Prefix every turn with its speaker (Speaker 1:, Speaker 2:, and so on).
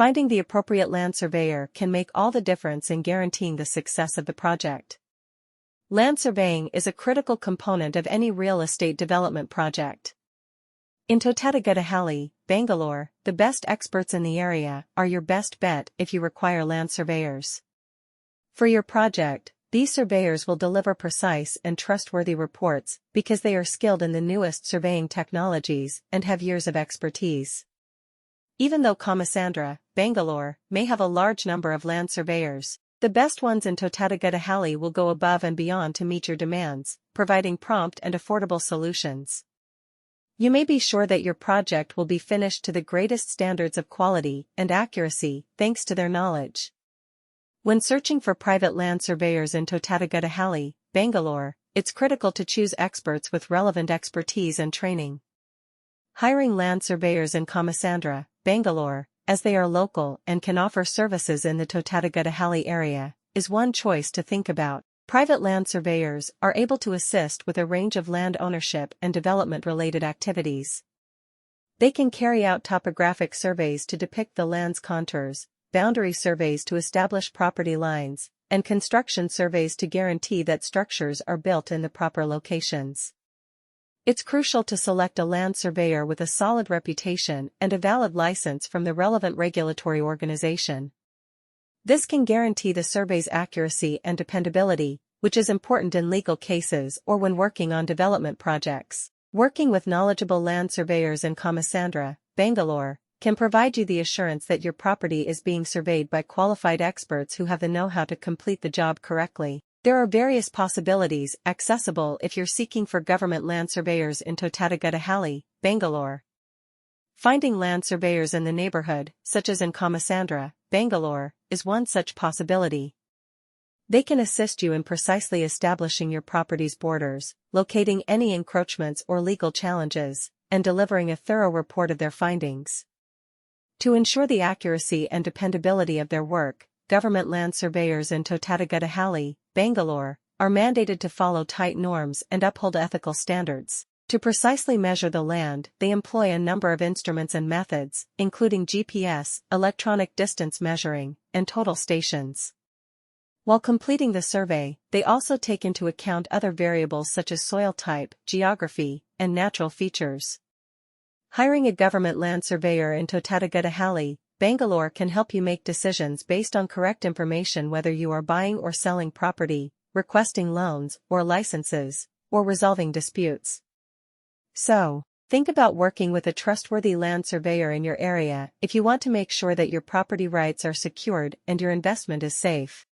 Speaker 1: Finding the appropriate land surveyor can make all the difference in guaranteeing the success of the project. Land surveying is a critical component of any real estate development project. In Totadaguddadahalli, Bangalore, the best experts in the area are your best bet if you require land surveyors. For your project, these surveyors will deliver precise and trustworthy reports because they are skilled in the newest surveying technologies and have years of expertise. Even though Kamasandra, Bangalore, may have a large number of land surveyors, the best ones in Totadaguddadahalli will go above and beyond to meet your demands, providing prompt and affordable solutions. You may be sure that your project will be finished to the greatest standards of quality and accuracy thanks to their knowledge. When searching for private land surveyors in Totadaguddadahalli, Bangalore, it's critical to choose experts with relevant expertise and training. Hiring land surveyors in Kamasandra, Bangalore, as they are local and can offer services in the Totadaguddadahalli area, is one choice to think about. Private land surveyors are able to assist with a range of land ownership and development-related activities. They can carry out topographic surveys to depict the land's contours, boundary surveys to establish property lines, and construction surveys to guarantee that structures are built in the proper locations. It's crucial to select a land surveyor with a solid reputation and a valid license from the relevant regulatory organization. This can guarantee the survey's accuracy and dependability, which is important in legal cases or when working on development projects. Working with knowledgeable land surveyors in Kamasandra, Bangalore, can provide you the assurance that your property is being surveyed by qualified experts who have the know-how to complete the job correctly. There are various possibilities accessible if you're seeking for government land surveyors in Totadaguddadahalli, Bangalore. Finding land surveyors in the neighborhood, such as in Kamasandra, Bangalore, is one such possibility. They can assist you in precisely establishing your property's borders, locating any encroachments or legal challenges, and delivering a thorough report of their findings. To ensure the accuracy and dependability of their work, government land surveyors in Totadaguddadahalli, Bangalore, are mandated to follow tight norms and uphold ethical standards. To precisely measure the land, they employ a number of instruments and methods, including GPS, electronic distance measuring, and total stations. While completing the survey, they also take into account other variables such as soil type, geography, and natural features. Hiring a government land surveyor in Totadaguddadahalli, Bangalore can help you make decisions based on correct information whether you are buying or selling property, requesting loans or licenses, or resolving disputes. So, think about working with a trustworthy land surveyor in your area if you want to make sure that your property rights are secured and your investment is safe.